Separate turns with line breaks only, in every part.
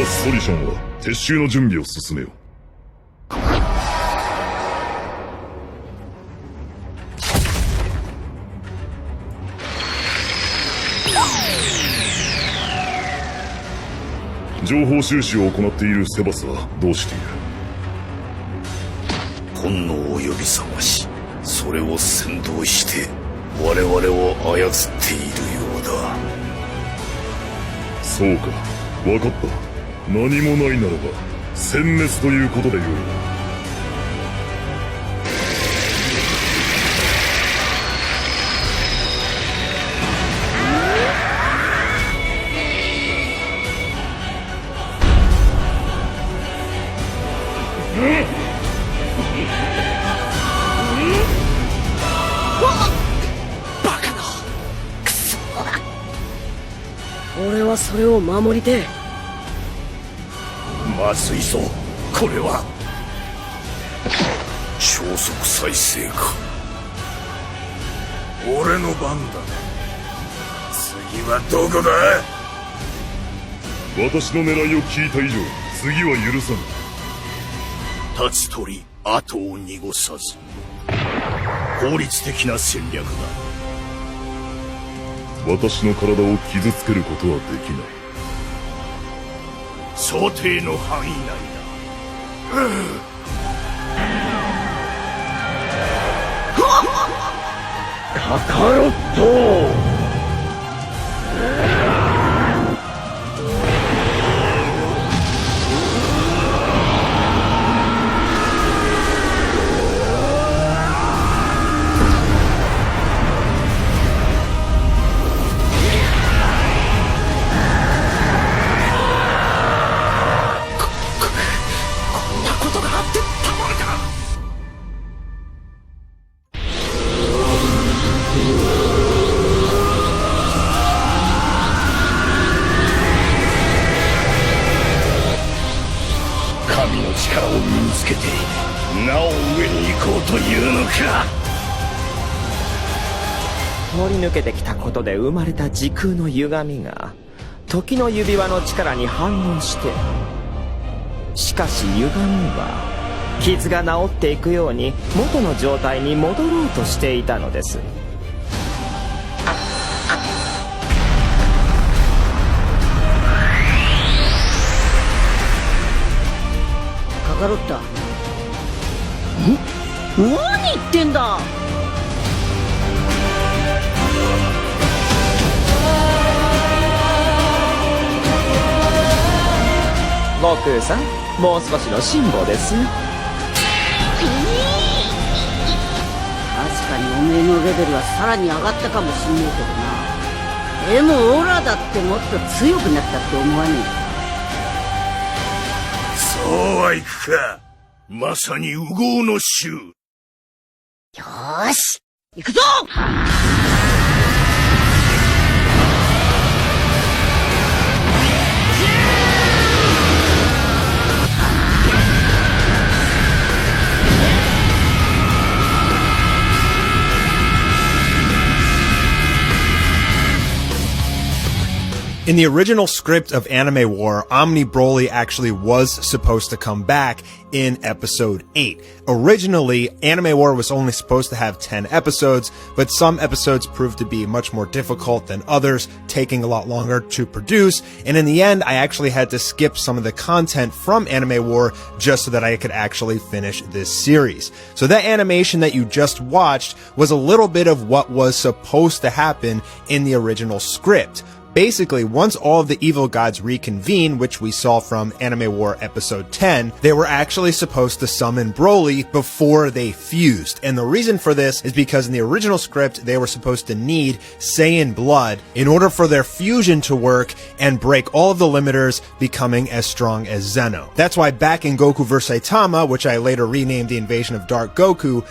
はソリションは撤収の準備を進めよう。情報収集を行っているセバスはどうしている？
本能を呼び覚まし、それを先導して我々を操っているようだ。
そうか、分かった。何もないならば殲滅ということでよい。
俺はそれを守りてえ。
まずいぞ、これは。超速再生か。俺の番だ。次はどこだ？
私の狙いを聞いた以上、次は許さぬ。
立ち取り後を濁さず、効率的な戦略だ。
私の体を傷つけることはできない。
想定の範囲内だ。カカロット！神の力を身につけてなお上に行こうというのか。
通り抜けてきたことで生まれた時空の歪みが時の指輪の力に反応して、しかし歪みは傷が治っていくように元の状態に戻ろうとしていたのです。
カカロッタ。何言ってんだ。
悟空さん、もう少しの辛抱ですよ。
確かにおめえのレベルはさらに上がったかもしんねえけどな。でもオラだってもっと強くなったって思わねえ。
そうはいくか。まさに烏合の衆。
よーし、行くぞ。
In the original script of Anime War, Omni Broly actually was supposed to come back in episode 8. Originally, Anime War was only supposed to have 10 episodes, but some episodes proved to be much more difficult than others, taking a lot longer to produce, and in the end, I actually had to skip some of the content from Anime War just so that I could actually finish this series. So that animation that you just watched was a little bit of what was supposed to happen in the original script. Basically, once all of the evil gods reconvene, which we saw from Anime War episode 10, they were actually supposed to summon Broly before they fused. And the reason for this is because in the original script, they were supposed to need Saiyan blood in order for their fusion to work and break all of the limiters, becoming as strong as Xeno. That's why back in Goku vs. Saitama, which I later renamed the Invasion of Dark Goku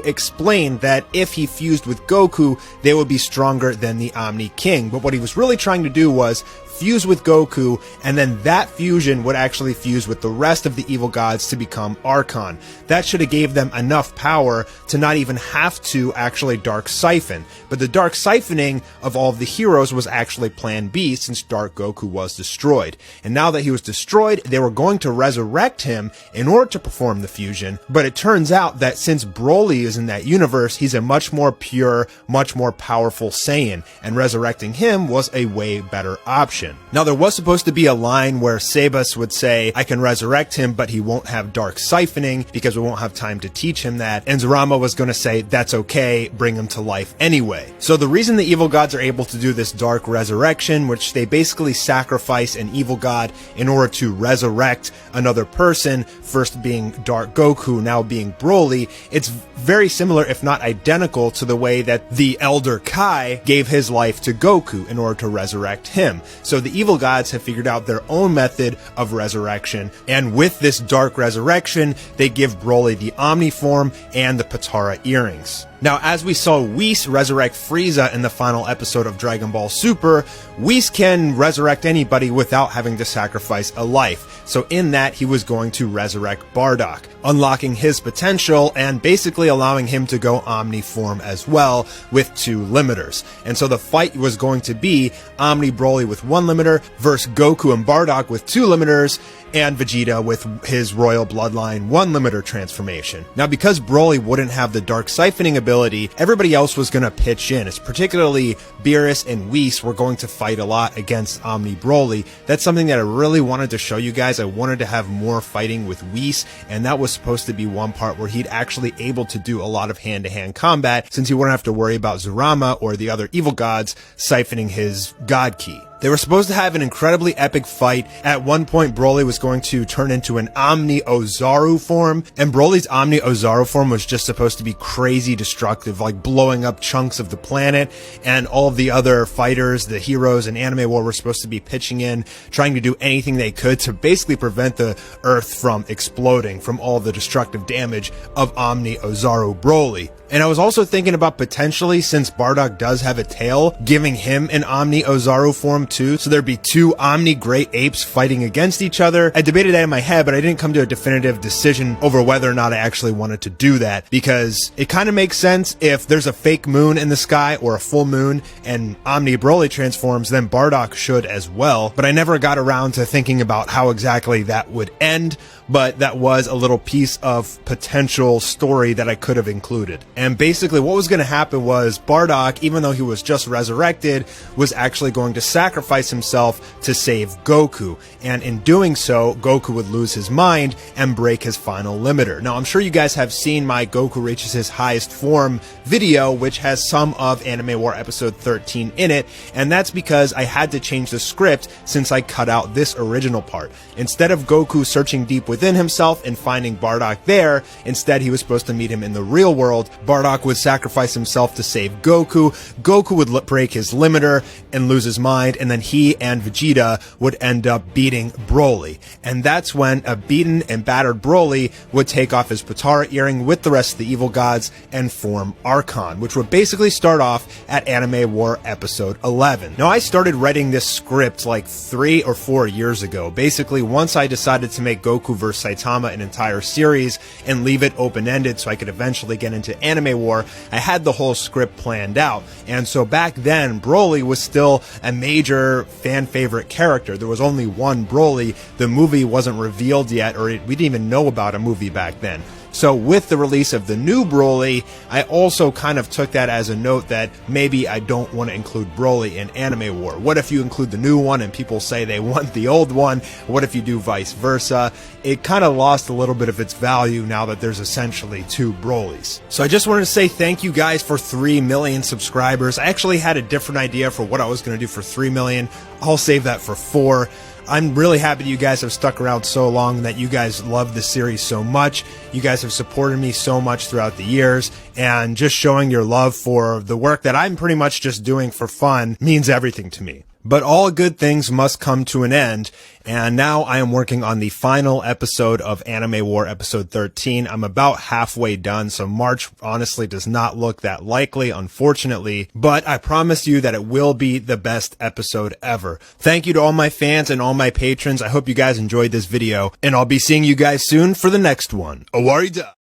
explained that if he fused with Goku, they would be stronger than the Omni King. But what he was really trying to do was fuse with Goku, and then that fusion would actually fuse with the rest of the evil gods to become Archon. That should have gave them enough power to not even have to actually Dark Siphon. But the Dark Siphoning of all of the heroes was actually Plan B, since Dark Goku was destroyed. And now that he was destroyed, they were going to resurrect him in order to perform the fusion. But it turns out that since Broly is in that universe, he's a much more pure, much more powerful Saiyan, and resurrecting him was a way better option. Now, there was supposed to be a line where Sebas would say, I can resurrect him, but he won't have Dark Siphoning because we won't have time to teach him that. And Zurama was going to say, that's okay, bring him to life anyway. So the reason the evil gods are able to do this dark resurrection, which they basically sacrifice an evil god in order to resurrect another person, first being Dark Goku, now being Broly, it's very similar, if not identical, to the way that the Elder Kai gave his life to Goku in order to resurrect him. So the evil gods have figured out their own method of resurrection, and with this dark resurrection, they give Broly the Omni form and the Patara earrings. Now, as we saw Whis resurrect Frieza in the final episode of Dragon Ball Super, Whis can resurrect anybody without having to sacrifice a life. So in that, he was going to resurrect Bardock, unlocking his potential and basically allowing him to go Omni form as well with 2 limiters. And so the fight was going to be Omni Broly with 1 limiter versus Goku and Bardock with 2 limiters, and Vegeta with his Royal Bloodline 1 limiter transformation. Now, because Broly wouldn't have the Dark Siphoning ability, everybody else was going to pitch in. It's particularly Beerus and Whis were going to fight a lot against Omni Broly. That's something that I really wanted to show you guys. I wanted to have more fighting with Whis, and that was supposed to be one part where he'd actually able to do a lot of hand-to-hand combat, since he wouldn't have to worry about Zurama or the other evil gods siphoning his God Ki. They were supposed to have an incredibly epic fight. At one point, Broly was going to turn into an Omni Ozaru form, and Broly's Omni Ozaru form was just supposed to be crazy destructive, like blowing up chunks of the planet, and all of the other fighters, the heroes in Anime War, were supposed to be pitching in, trying to do anything they could to basically prevent the Earth from exploding from all the destructive damage of Omni Ozaru Broly. And I was also thinking about potentially, since Bardock does have a tail, giving him an Omni Ozaru form too, so there'd be 2 Omni Great Apes fighting against each other. I debated that in my head, but I didn't come to a definitive decision over whether or not I actually wanted to do that, because it kind of makes sense if there's a fake moon in the sky or a full moon and Omni Broly transforms, then Bardock should as well. But I never got around to thinking about how exactly that would end, but that was a little piece of potential story that I could have included. And basically what was going to happen was Bardock, even though he was just resurrected, was actually going to sacrifice himself to save Goku. And in doing so, Goku would lose his mind and break his final limiter. Now, I'm sure you guys have seen my Goku reaches his highest form video, which has some of Anime War episode 13 in it, and that's because I had to change the script since I cut out this original part. Instead of Goku searching deep within himself and finding Bardock there, instead he was supposed to meet him in the real world. Bardock would sacrifice himself to save Goku. Goku would break his limiter and lose his mind, and then he and Vegeta would end up beating Broly. And that's when a beaten and battered Broly would take off his Patara earring with the rest of the evil gods and form Archon, which would basically start off at Anime War episode 11. Now, I started writing this script like 3 or 4 years ago. Basically, once I decided to make Goku vs. Saitama an entire series and leave it open-ended so I could eventually get into Anime War, I had the whole script planned out. And so back then, Broly was still a major fan favorite character. There was only one Broly. The movie wasn't revealed yet, or we didn't even know about a movie back then. So with the release of the new Broly, I also kind of took that as a note that maybe I don't want to include Broly in Anime War. What if you include the new one and people say they want the old one? What if you do vice versa? It kind of lost a little bit of its value now that there's essentially 2 Brolys. So I just wanted to say thank you guys for 3 million subscribers. I actually had a different idea for what I was going to do for 3 million. I'll save that for 4. I'm really happy that you guys have stuck around so long and that you guys love the series so much. You guys have supported me so much throughout the years, and just showing your love for the work that I'm pretty much just doing for fun means everything to me. But all good things must come to an end, and now I am working on the final episode of Anime War episode 13. I'm about halfway done, so March honestly does not look that likely, unfortunately, but I promise you that it will be the best episode ever. Thank you to all my fans and all my patrons. I hope you guys enjoyed this video, and I'll be seeing you guys soon for the next one. Awarida!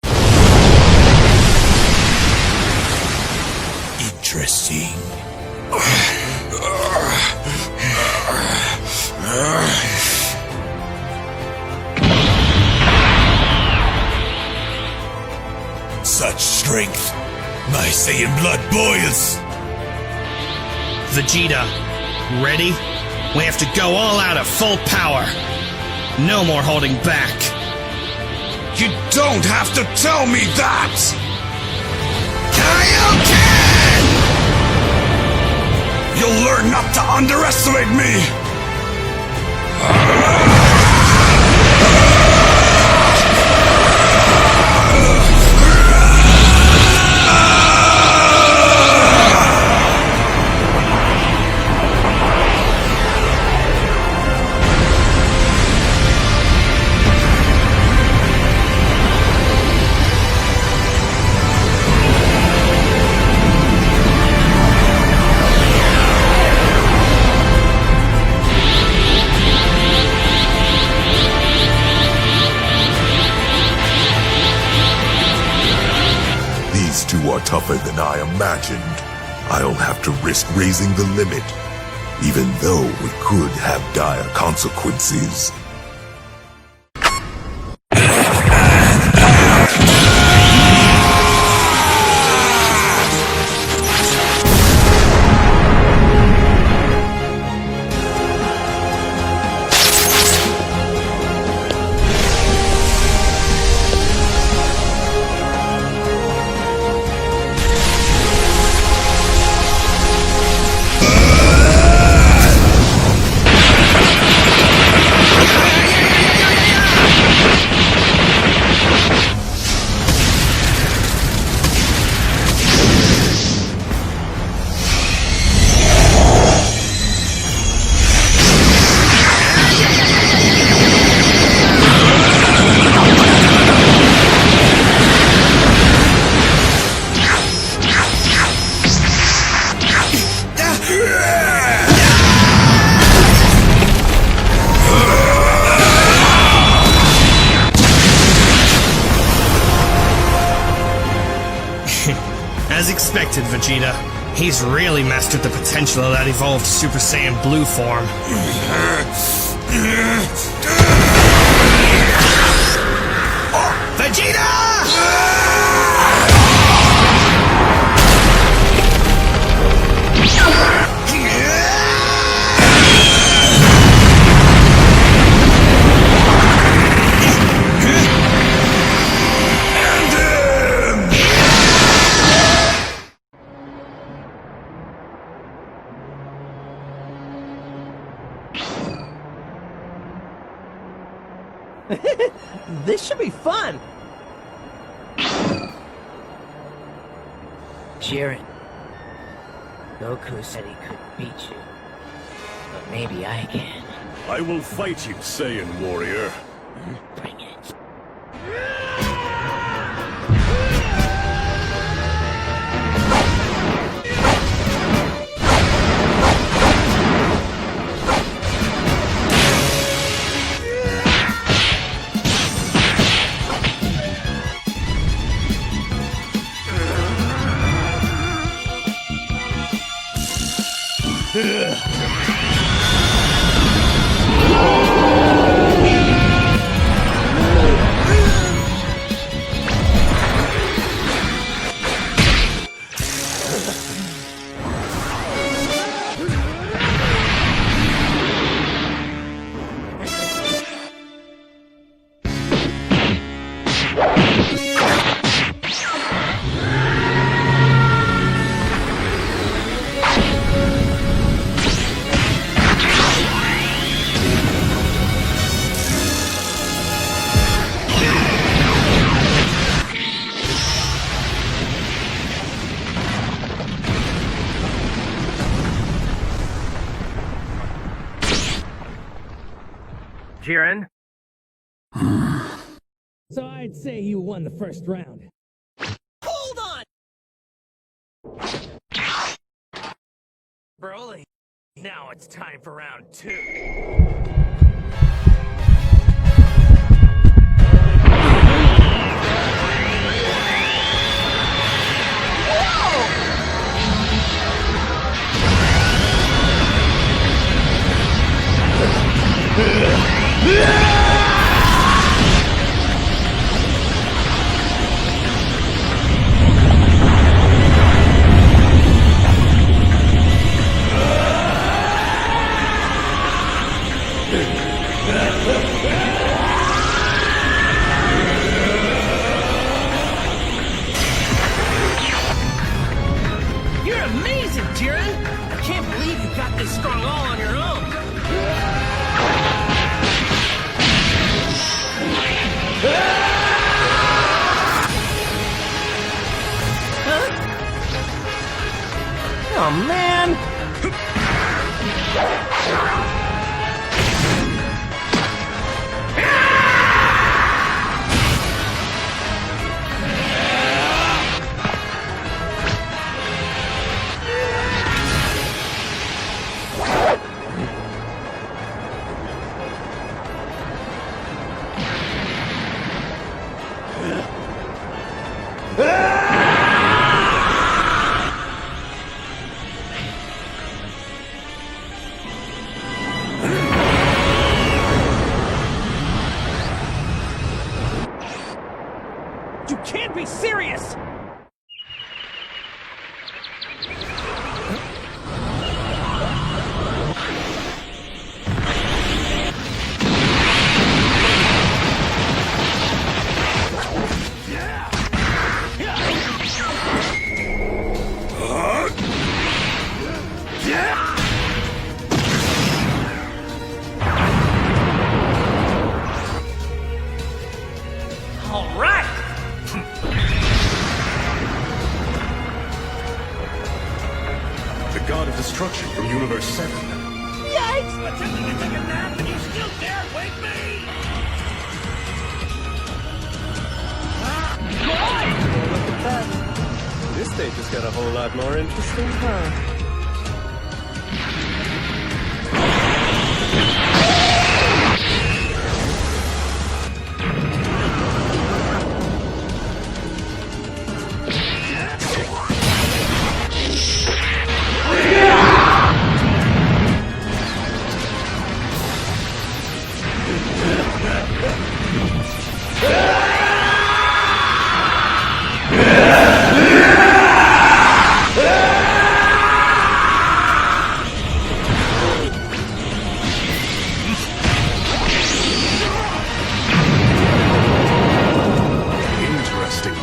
Interesting. Such strength. My Saiyan blood boils.
Vegeta, ready? We have to go all out at full power. No more holding back.
You don't have to tell me that! Kaioken! You'll learn not to underestimate me!
These two are tougher than I imagined. I'll have to risk raising the limit, even though it could have dire consequences.
As expected, Vegeta. He's really mastered the potential of that evolved Super Saiyan Blue form. Vegeta!
This should be fun!
Jiren, Goku said he could beat you, but maybe I can.
I will fight you, Saiyan warrior.
Bring it. Jiren.
So I'd say you won the first round.
Hold on! Broly, now it's time for round 2.
You're amazing, Jiren! I can't believe you got this strong all on your own.
Oh man!
You can't be serious!
All right!
The god of destruction from Universe 7.
Yikes! Attempting to take a nap and you still dare wake me!
This stage just got a whole lot more interesting, huh?
Interesting.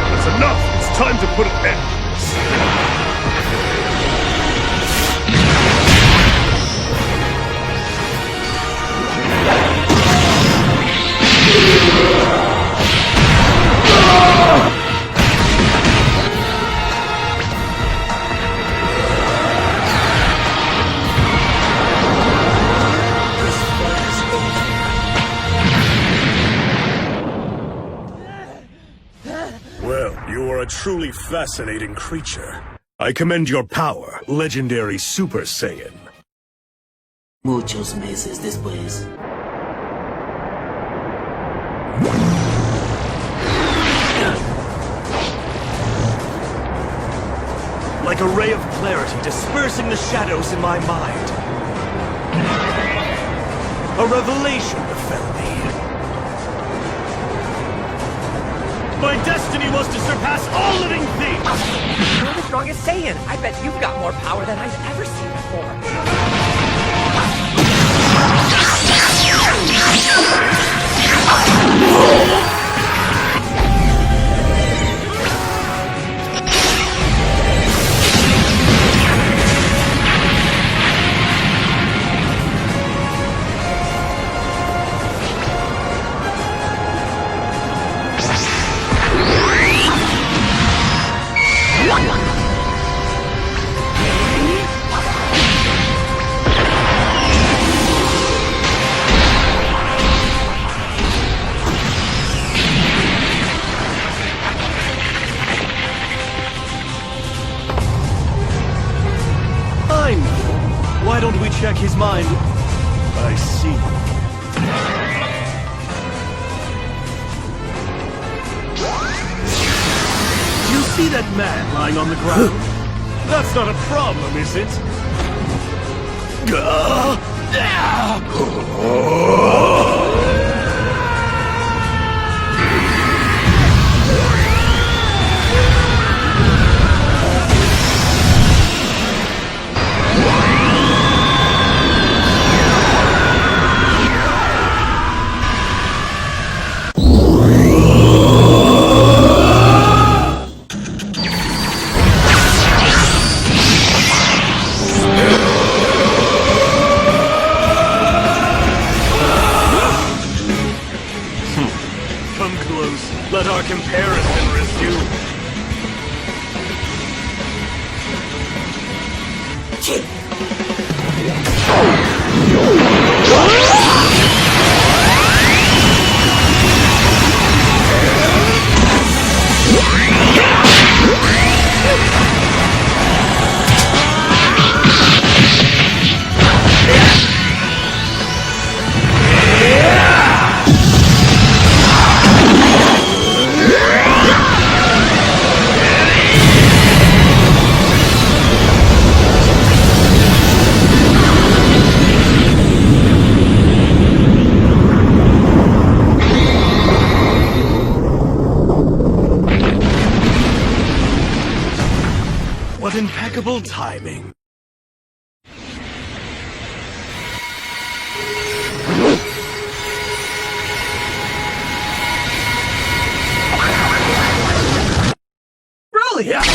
That's enough! It's time to put an end to this. Well, you are a truly fascinating creature. I commend your power, legendary Super Saiyan.
Muchos meses después.
like a ray of clarity dispersing the shadows in my mind. A revelation befell me. My destiny was to surpass all living things!
You're the strongest Saiyan. I bet you've got more power than I've ever seen before.
Why don't we check his mind? I see. You see that man lying on the ground? That's not a problem, is it? Come close. Let our comparison resume. What impeccable timing. Brilliant!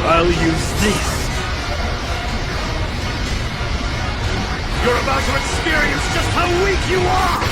I'll use this. You're about to experience just how weak you are!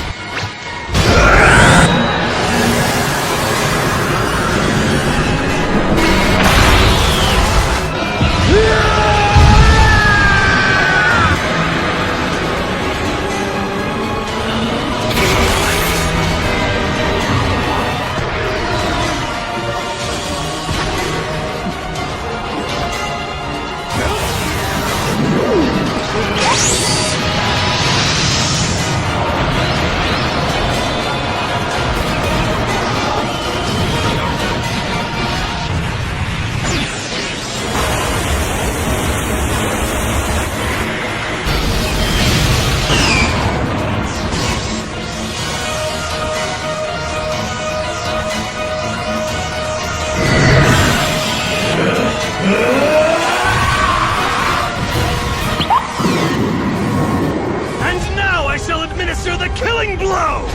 Administer the killing blow!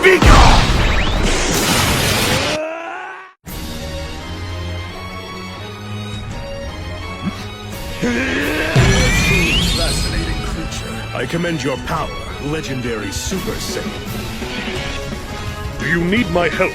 Be gone! I commend your power, legendary Super Saiyan. Do you need my help?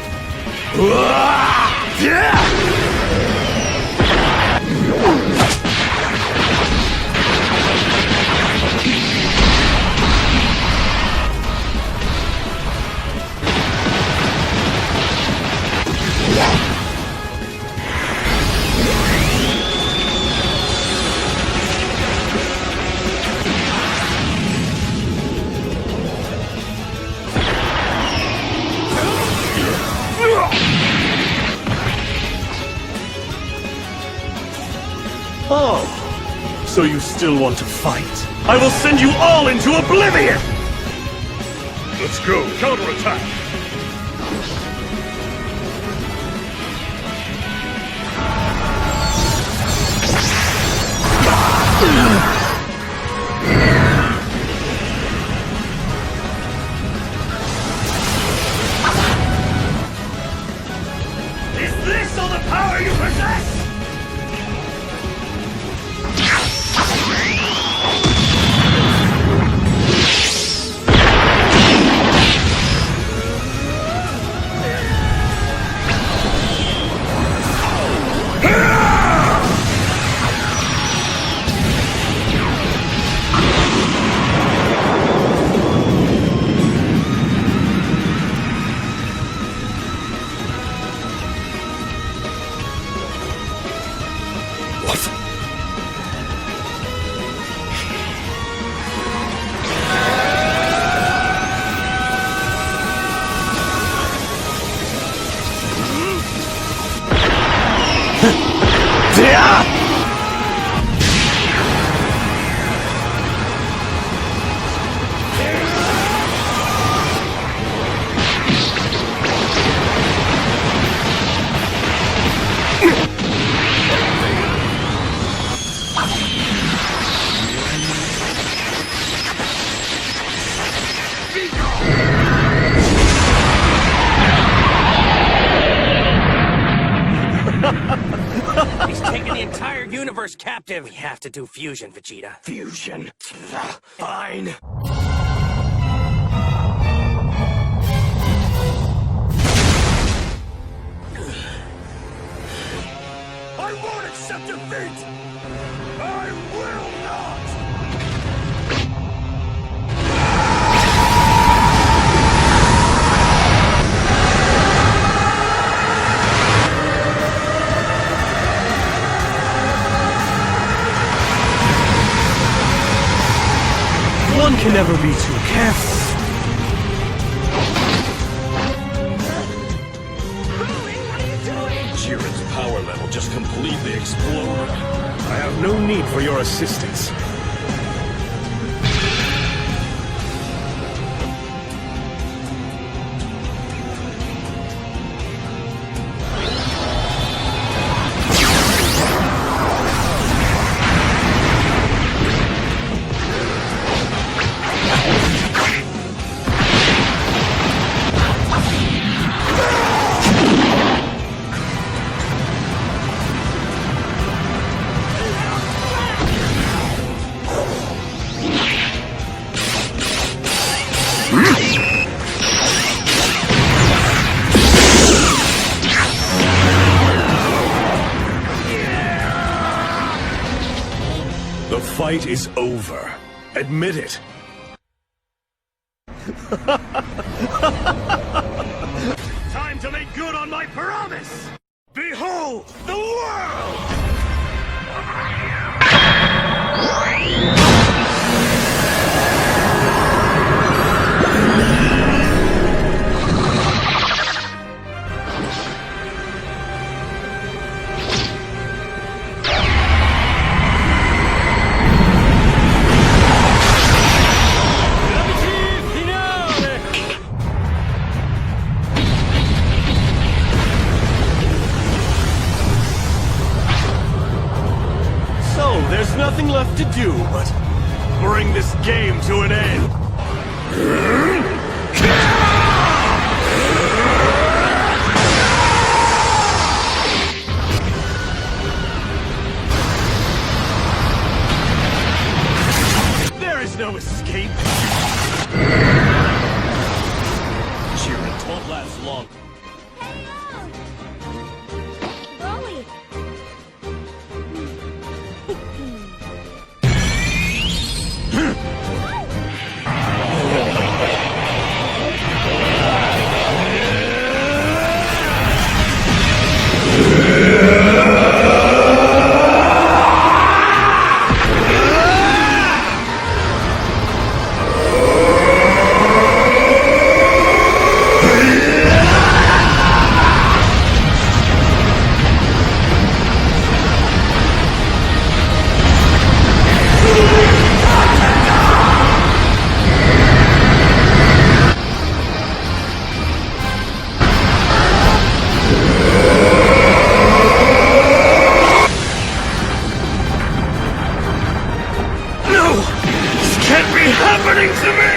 Oh, so you still want to fight? I will send you all into oblivion! Let's go, counterattack! Is this all the power you possess?
He's taking the entire universe captive. We have to do fusion, Vegeta.
Fusion. Fine.
I won't accept defeat! I will not!
One can never be too careful.
Jiren's power level just completely exploded.
I have no need for your assistance. The fight is over. Admit it. Time to make good on my promise! Behold the world! There's nothing left to do but bring this game to an end. There is no escape. long.
Broly!
Happening to me!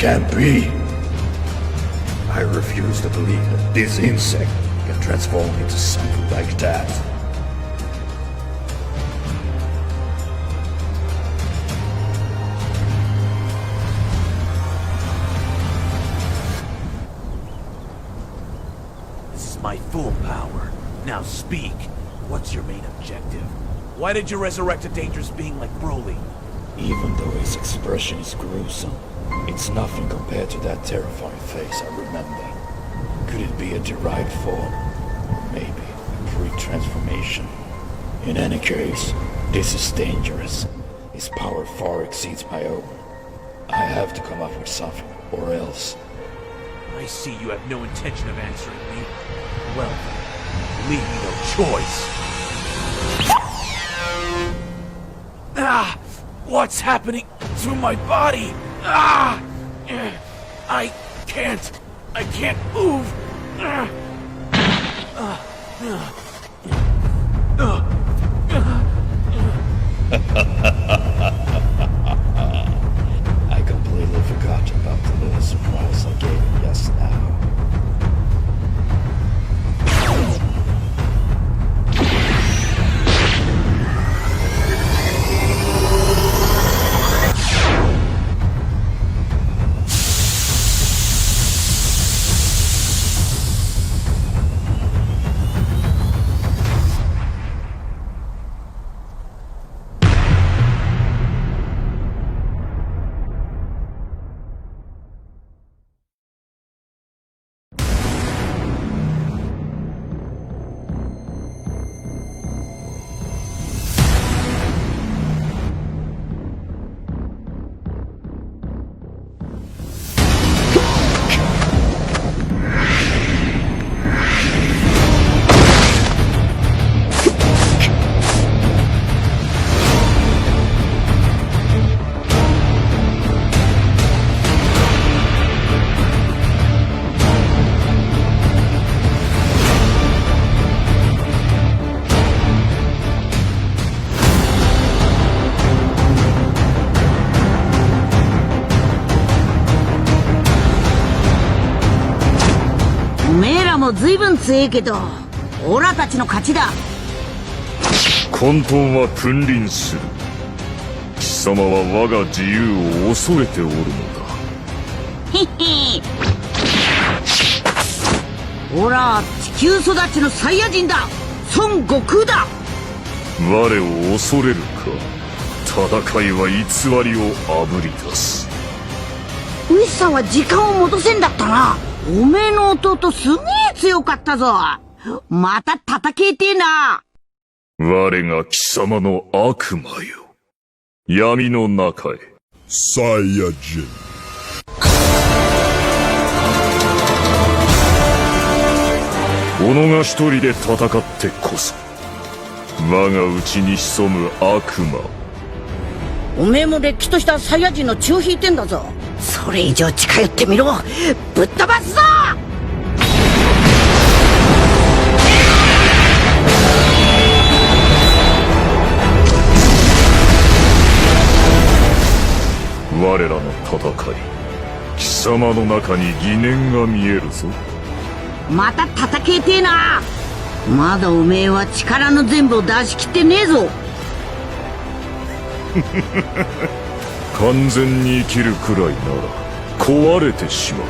Can't be. I refuse to believe that this insect can transform into something like that.
This is my full power. Now speak. What's your main objective? Why did you resurrect a dangerous being like Broly?
Even though his expression is gruesome, it's nothing compared to that terrifying face I remember. Could it be a derived form? Maybe a pre-transformation. In any case, this is dangerous. His power far exceeds my own. I have to come up with something, or else.
I see you have no intention of answering me. Well then, leave me no choice. Ah! What's happening to my body? Ah! I can't move.
I completely forgot about the little surprise I gave him just now.
らも随分強いけどオラたちの勝ちだ。
混沌は君臨する。貴様は我が自由を恐れておるのだ。
へへ。オラ地球育ちのサイヤ人だ。孫悟空だ。
我を恐れるか。戦いは偽りをあぶり出す。
ウィスさんは時間を戻せんだったな。おめえの弟すげえ強かったぞ。また叩けてえな。
我が貴様の悪魔よ。闇の中へ。サイヤ人。己が一人で戦ってこそ我が内に潜む悪魔を。
おめえもれっきとしたサイヤ人の血を引いてんだぞ。それ以上近寄ってみろ。ぶっ飛ばすぞ。
我らの戦い、貴様の中に疑念が見えるぞ。
また叩けてえな。まだおめえは力の全部を出し切ってねえぞ。
完全に生きるくらいなら壊れてしまう。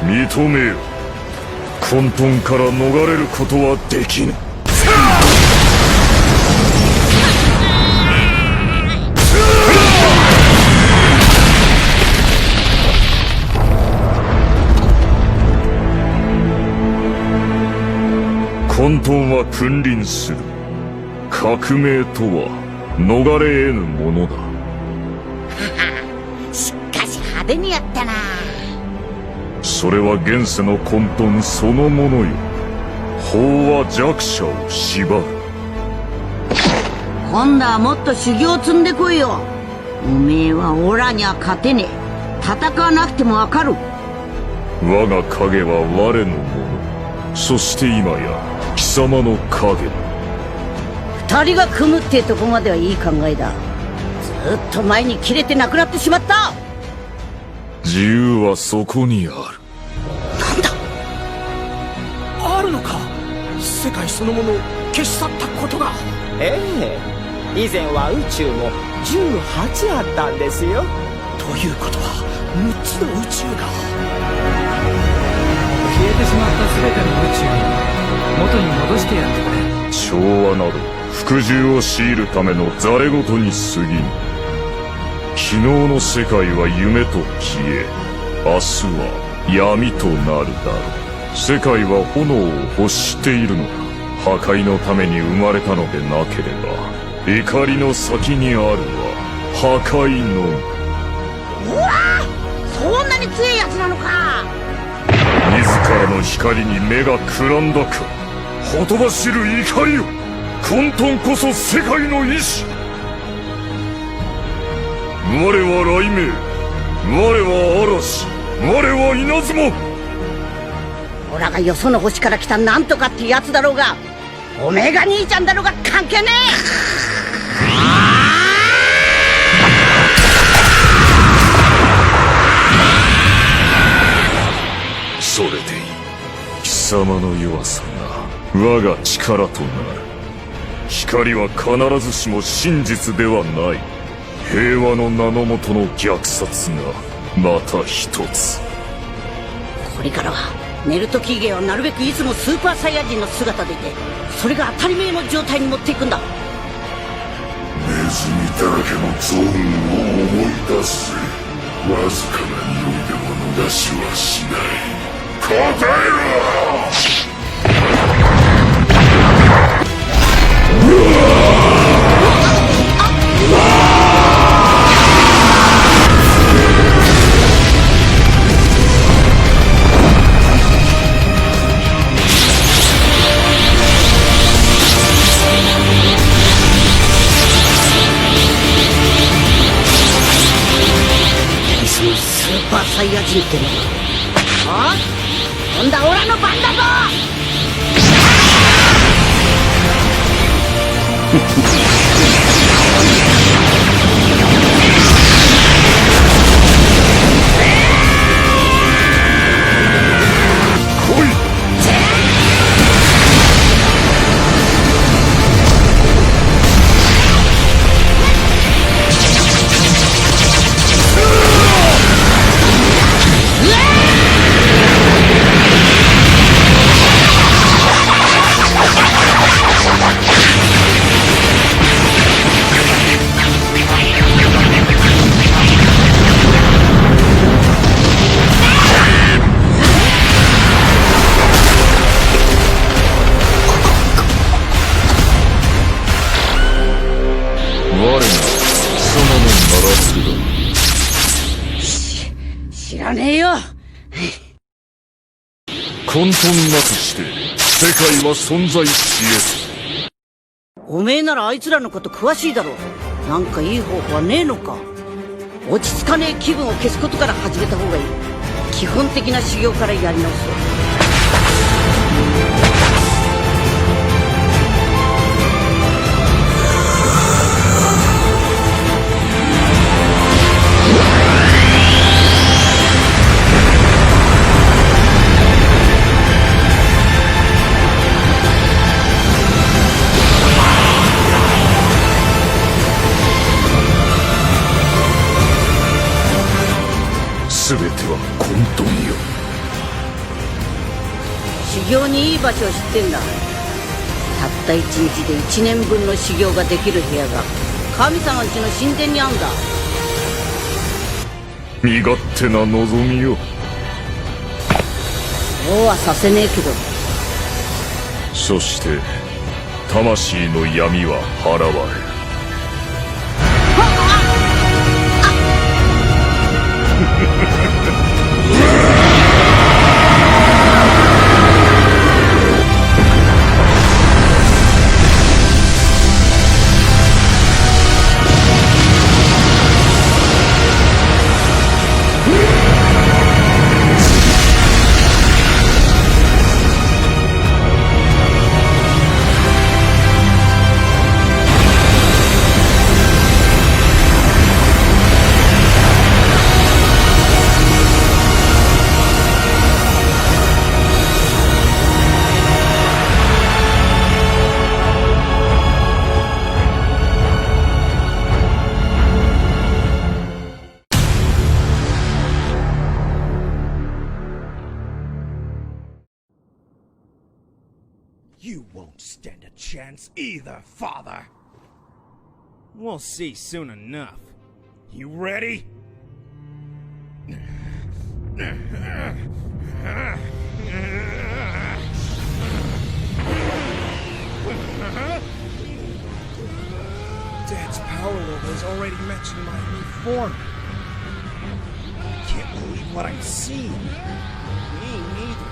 認めよ。混沌から逃れることはできぬ。混沌は君臨する。革命とは逃れ得ぬものだ。
しかし派手にやったな。
それは現世の混沌そのものよ。法は弱者を縛る。
今度はもっと修行積んでこいよ。おめえはオラには勝てねえ。戦わなくてもわかる。
我が影は我のもの。そして今や貴様の影。
二人が組むってとこまではいい考えだ。ずっと前に切れてなくなってしまった。
自由はそこにある。
なんだ、あるのか。世界そのものを消し去ったことが。
ええ、以前は宇宙も18あったんですよ。
ということは6つの宇宙が
消えてしまった全ての宇宙に元に戻してやってくれ。
調和など服従を強いるためのざれ言に過ぎぬ。昨日の世界は夢と消え、明日は闇となるだろう。世界は炎を欲しているのだ。破壊のために生まれたのでなければ、怒りの先にあるは破壊のみ。
うわあ、そんなに強いやつなのか。
自らの光に目がくらんだか。ほとばしる怒りよ。混沌こそ世界の意志。我は雷鳴、我は嵐、我は稲妻。
オラがよその星から来たなんとかってやつだろうが、オメガ兄ちゃんだろうが関係ね
え。それでいい。貴様の弱さが我が力となる。光は必ずしも真実ではない。平和の名のもとの虐殺がまた一つ。
これからは寝る時以外はなるべくいつもスーパーサイヤ人の姿でいて、それが当たり前の状態に持っていくんだ。
ネズミだらけのゾーンを思い出せ。わずかな匂いでも逃しはしない。答えろ。
スーパーサイヤ人ってのは。あ、今度はオラの番だぞ。知らねえよ。
混沌なくして世界は存在し得
おめえならあいつらのこと詳しいだろ。なんかいい方法はねえのか。落ち着かねえ気分を消すことから始めた方がいい。基本的な修行からやり直そう。
全ては混沌よ。
修行にいい場所を知ってんだ。たった一日で1年分の修行ができる部屋が神様んちの神殿にあんだ。
身勝手な望みよ。
そうはさせねえけど。
そして魂の闇は払われる。
You won't stand a chance either, father.
We'll see soon enough.
You ready?
Dad's power level is already matching my new form.
I can't believe what I'm seeing.
Me neither.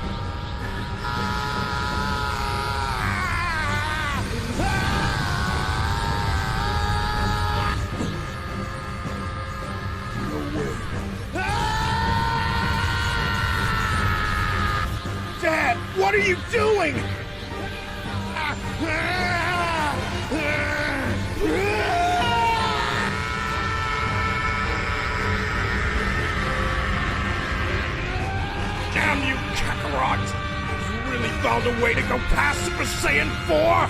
Dad, what are you doing? Damn you, Kakarot! You really found a way to go past Super Saiyan 4?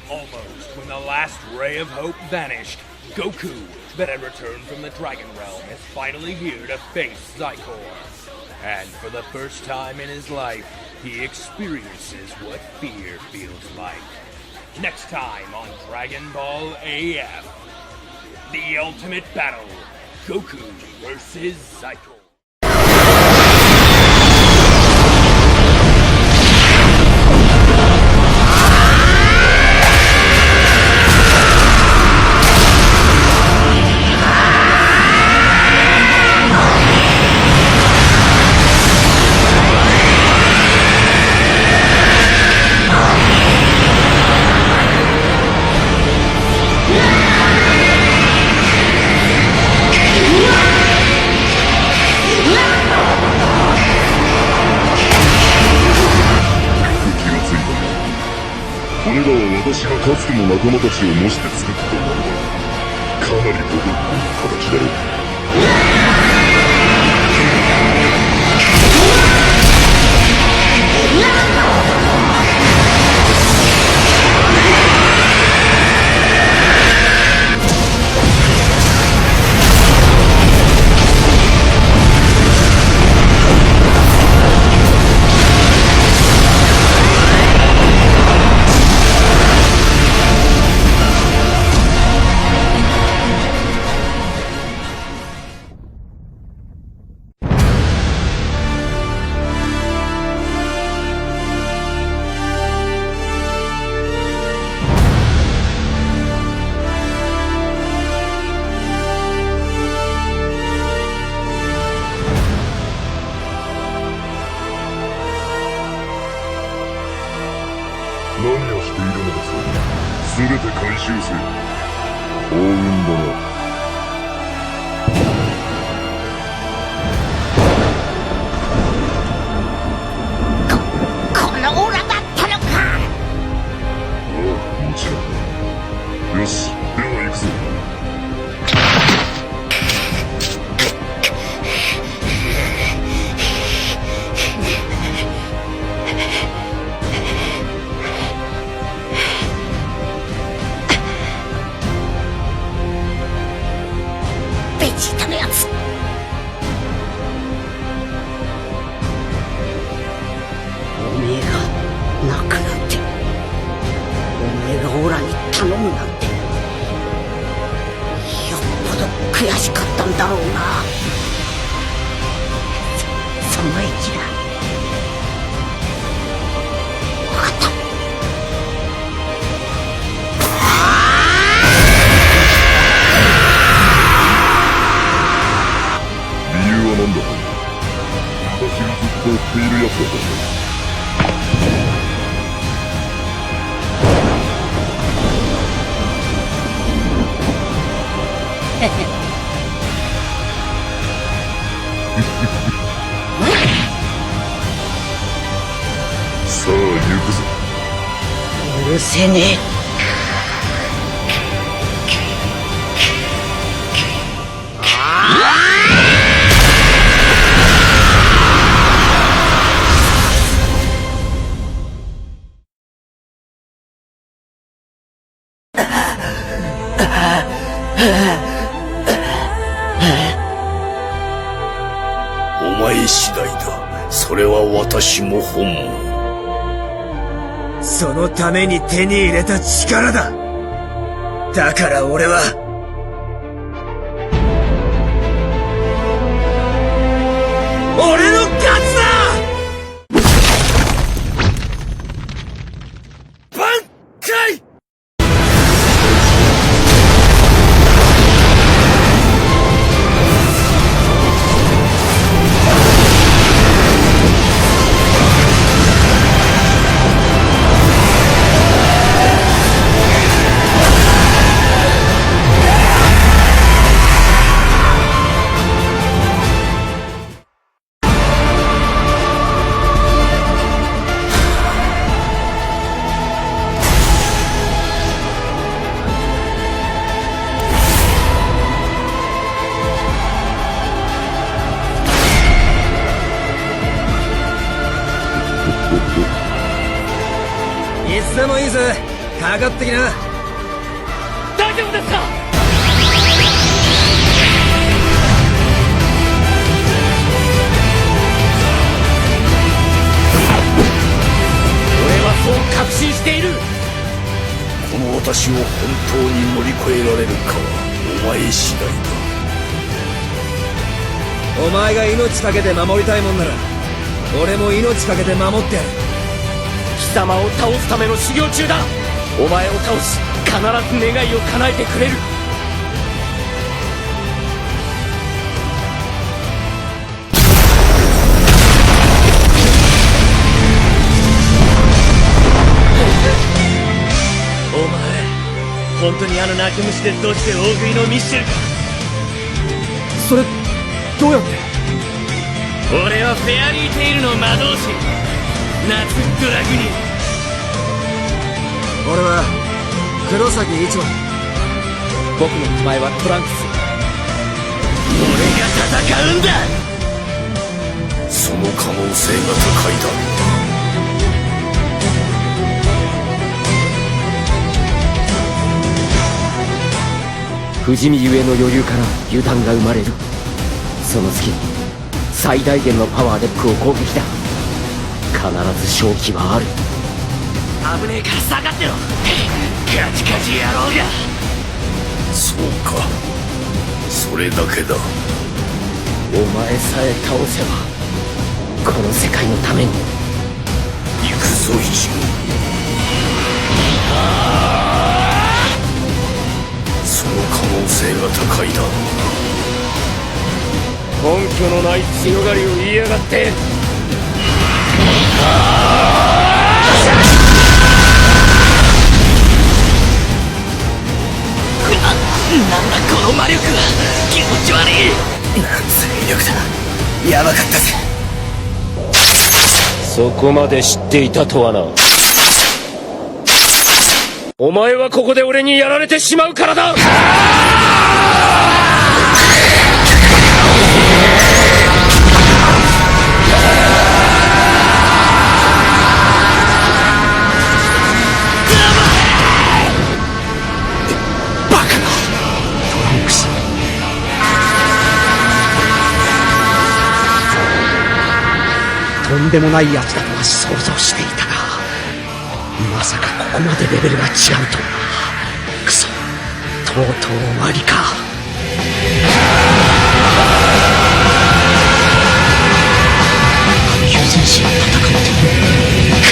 Almost when the last ray of hope vanished, Goku, that had returned from the Dragon Realm, is finally here to face Zycor. And for the first time in his life, he experiences what fear feels like. Next time on Dragon Ball AF, the ultimate battle, Goku versus Zycor.
This 私がかつての仲間たちを模して作ったものはかなりボロッと形だろう。何をしているのです。全て回収せ。幸運だな。
このオラだったのか。
ああ、もちろん。よし、では行くぞ。
ベジータのやつ。おめえが泣くなんて、おめえがオラに頼むなんて、よっぽど悔しかったんだろうな。その駅だ。分かった。
理由は何だと。私がずっと追っているやつだからね。さあ行くぞ。
許せねえ。
お前次第だ。それは私も本望。
そのために手に入れた力だ。だから俺は俺の勝つだ。挽回。いつでもいいぜ。かかってきな。大丈夫ですか。俺はそう確信している。
この私を本当に乗り越えられるかはお前次第だ。
お前が命かけて守りたいもんなら俺も命かけて守ってやる。貴様を倒すための修行中だ。お前を倒し必ず願いを叶えてくれる。お前本当にあの泣き虫でどうして大食いのミッシェルか。それどうやって。俺はフェアリーテイルの魔導士夏ドラグニ。俺は黒崎一番。僕の名前はトランクス。俺が戦うんだ。
その可能性が高いだろ
う。不死身ゆえの余裕から油断が生まれる。その隙最大限のパワーで僕を攻撃だ。必ず勝機はある。
危ねえから下がってろ。カチカチ野郎が。
そうか、それだけだ。
お前さえ倒せばこの世界のために。
行くぞ一号。その可能性が高いだ。
根拠のない強がりを言いやがって。なんだこの魔力は。気持ち悪い。なんつう威力だ。やばかったぜ。
そこまで知っていたとはな。お前はここで俺にやられてしまうからだ。
とんでもないやつだとは想像していたが、まさかここまでレベルが違うとは。クソ、とうとう終わりか。救世主が戦っている。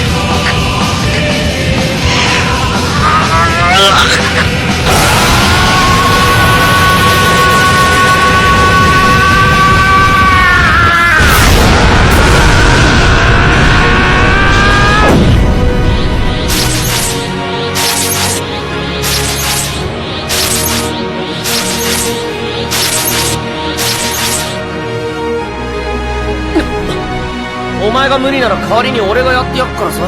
お前が無理なら代わりに俺がやってやっからさ。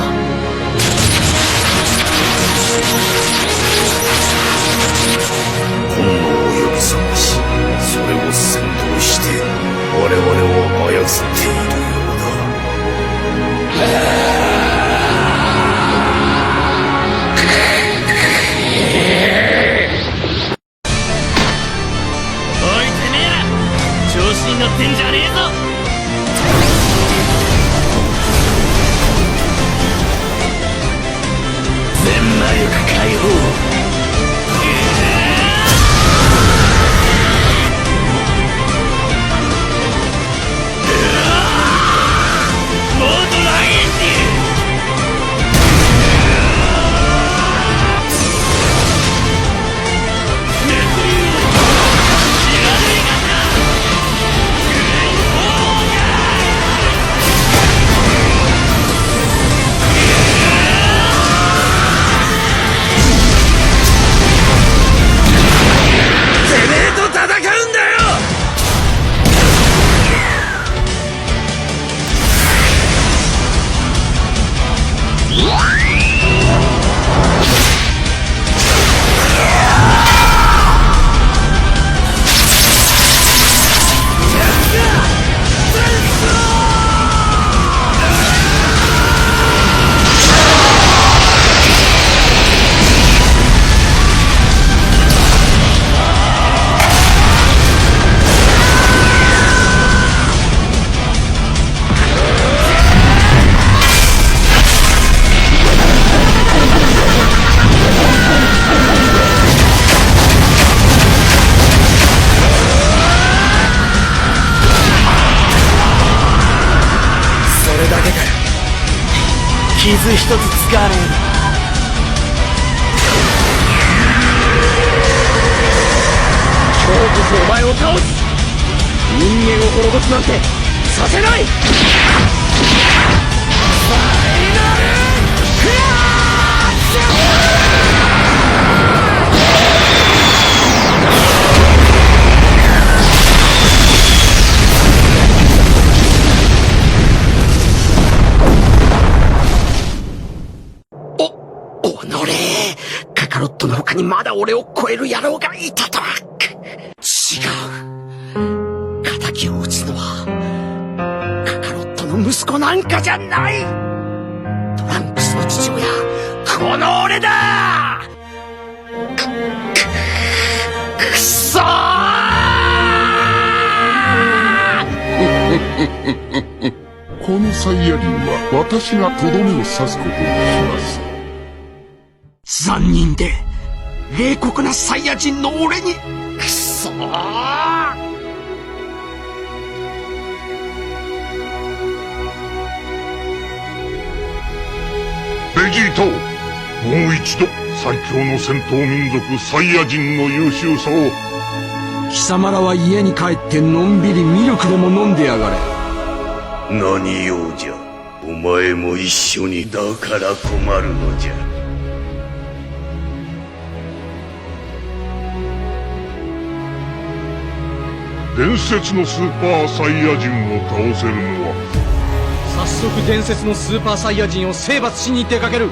本能を呼び覚まし、それを先導して我々を操っているようだ。
おいてめえら、調子に乗ってんじゃねえぞ。全魔力解放。傷一つ使わねえな。今日こそお前を倒す。人間を滅ぼすなんてさせない。カカロットの他にまだ俺を超える野郎がいたとは。違う。敵を討つのはカカロットの息子なんかじゃない。トランクスの父親、この俺だ。くそー
このサイヤ人は私がとどめを刺すことにします。
残忍で冷酷なサイヤ人の俺に。くそー。
ベジータ、もう一度最強の戦闘民族サイヤ人の優秀さを。
貴様らは家に帰ってのんびりミルクでも飲んでやがれ。
何用じゃ。お前も一緒に。だから困るのじゃ。
伝説のスーパーサイヤ人を倒せるのは
早速伝説のスーパーサイヤ人を征伐しに出かける。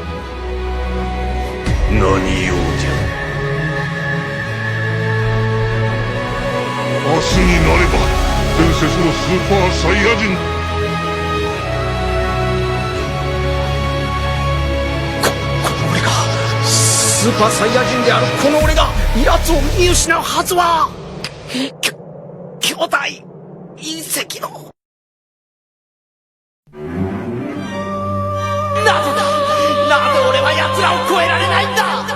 何用じゃ。
明日になれば伝説のスーパーサイヤ人
この俺がスーパーサイヤ人であるこの俺が奴を見失うはずは。兄弟隕石のなぜ俺は奴らを超えられないんだ。なぜ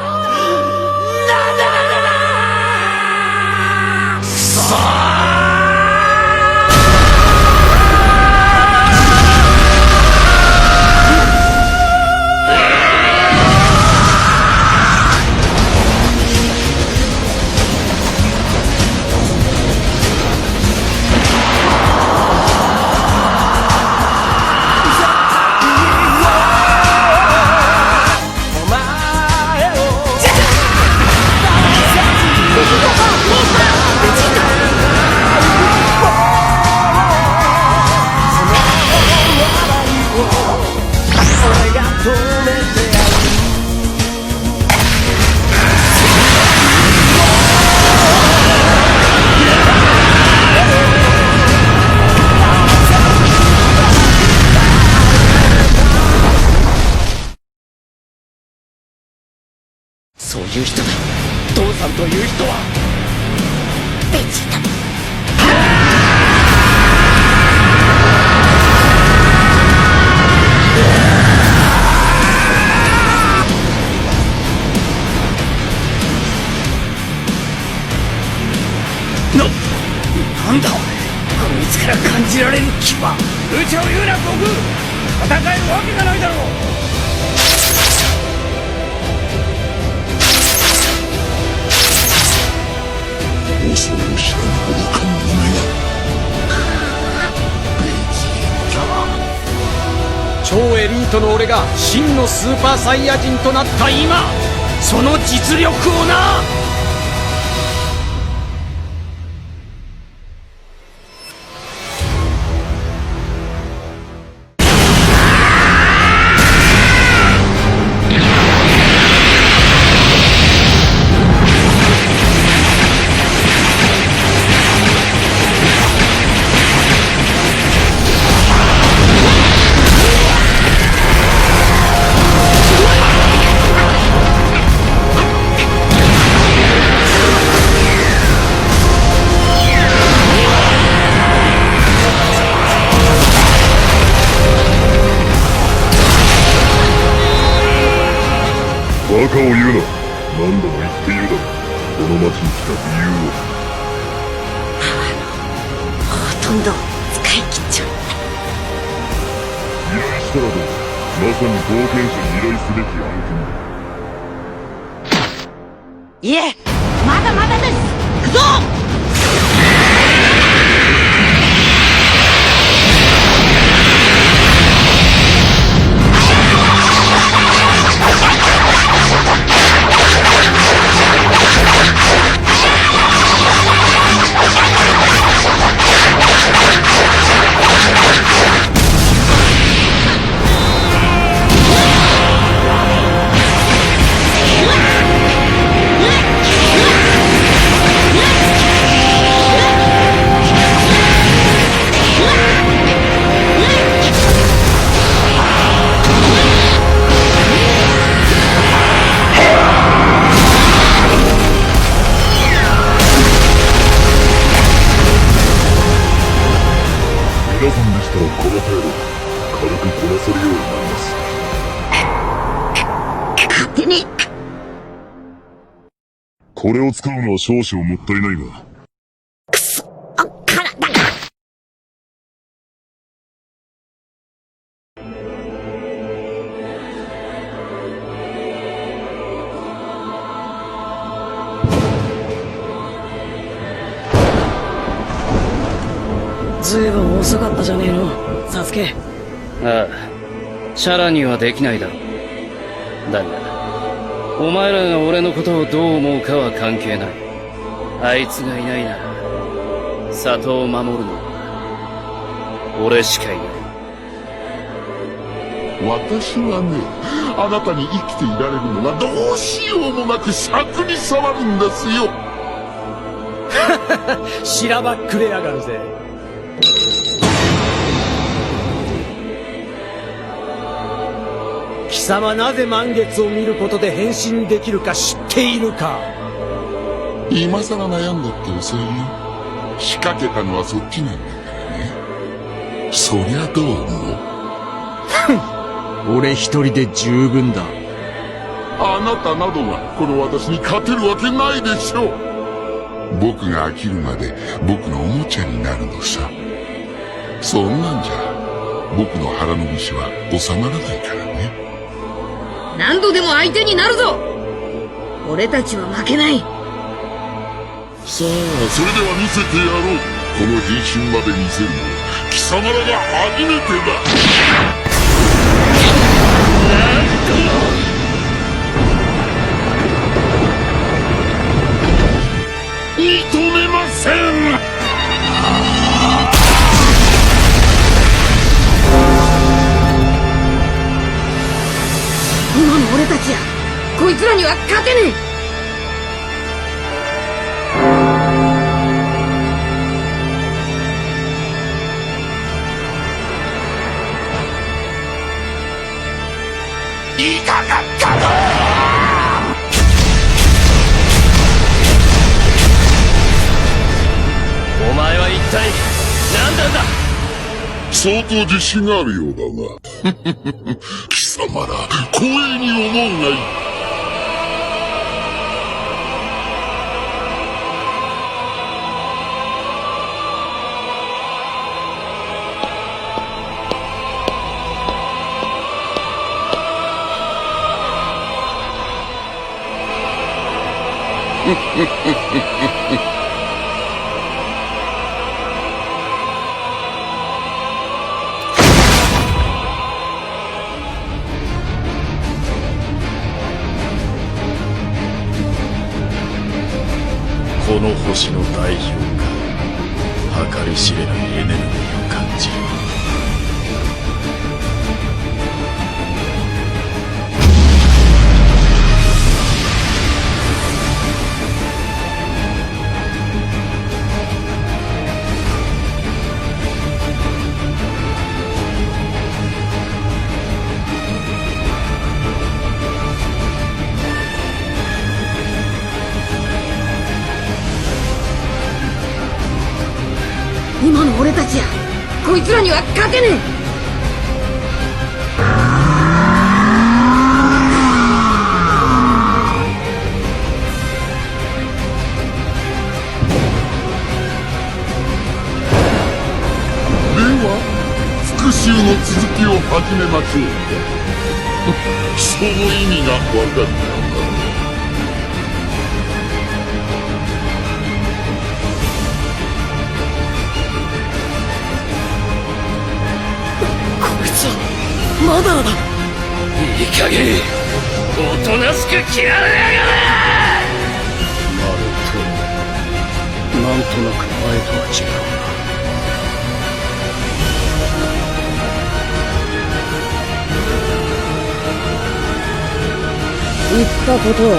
そういう人だ。父さんという人はベジータ。なんだこいつから感じられる気は。無茶を言うな悟空。戦えるわけがないだろう。
恐ろしく愚か者よ。
超エリートの俺が真のスーパーサイヤ人となった今、その実力をな。
バカを言うな。何度も言っているだろう。この町に来た理由を。
ほとんど使い切っちゃう。
依頼したらどう。まさに冒険者に依頼すべき案件だ。
いえ、まだまだです。行くぞ。
皆さんでしたらこの程度軽くこなせるようになります。
勝手に。
これを使うのは少々もったいないが。
くそ、体が。
ずいぶん遅かったじゃねえの、サスケ。
ああ、チャラにはできないだろう。だがお前らが俺のことをどう思うかは関係ない。あいつがいないなら里を守るのは俺しかいない。
私はね、あなたに生きていられるのがどうしようもなく尺に触るんですよ。
しらばっくれやがるぜ。貴様なぜ満月を見ることで変身できるか知っているか？
今さら悩んだって遅いよ。仕掛けたのはそっちなんだからね。そりゃどう思
う？俺一人で十分だ。
あなたなどがこの私に勝てるわけないでしょう。僕が飽きるまで僕のおもちゃになるのさ。そんなんじゃ僕の腹の虫は収まらないからね。
何度でも相手になるぞ。俺たちは負けない。
さあ、それでは見せてやろう。この変身まで見せるのは貴様らが初めてだ。認めません。
今の俺たちやこいつらには勝てねえ。
いかがかな。
お前は一体何なんだ。
相当自信があるようだな。貴様ら光栄に思うがいい。
この星の代表が計り知れないエネルギーを感じる。
今の俺たちやこいつらには勝てねえ。
では復讐の続きを始めましょう。その意味が分かったのだ。
まだだ。いい加減おとなしく切られやがれ。
なるとなんとなく前とは違う
言ったことは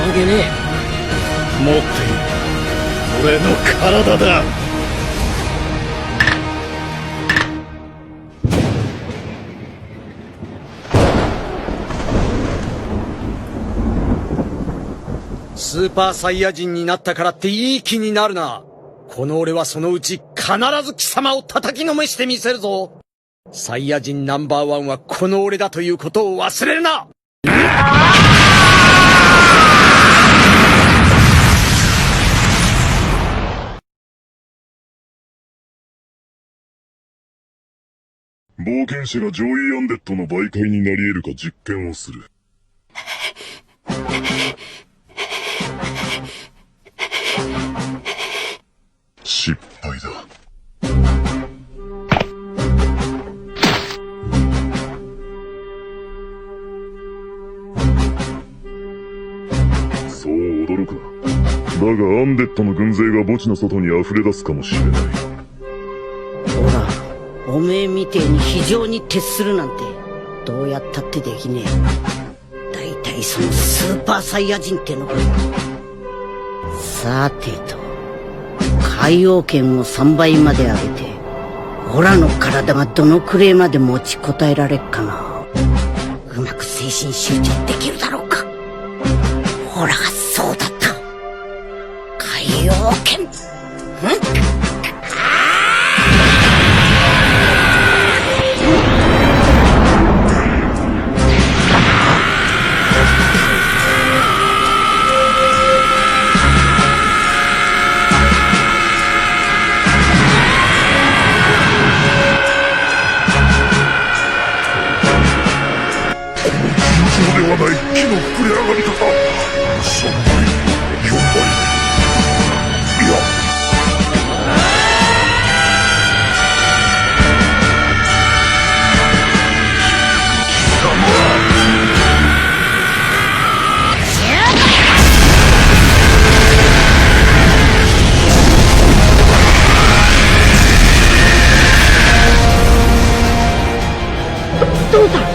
曲げねえ。
持っている俺の体だ。
スーパーサイヤ人になったからっていい気になるな。この俺はそのうち必ず貴様を叩きのめしてみせるぞ。サイヤ人ナンバー1はこの俺だということを忘れるな。
冒険者がジョイアンデッドの媒介になり得るか実験をする。失敗だ。そう驚くな。
がアンデッドの軍勢が墓地の外に溢れ出すかもしれない。
ほら、おめえみてえに非常に徹するなんてどうやったってできねえ。だいたいそのスーパーサイヤ人ってのが。さてと、海洋圏を3倍まで上げてオラの体がどのくらいまで持ちこたえられっかな。うまく精神集中できるだろうか。ほら、そうだった。海洋圏。
ではない木の膨れ上がり方。3倍、4倍。いや。
どうだ。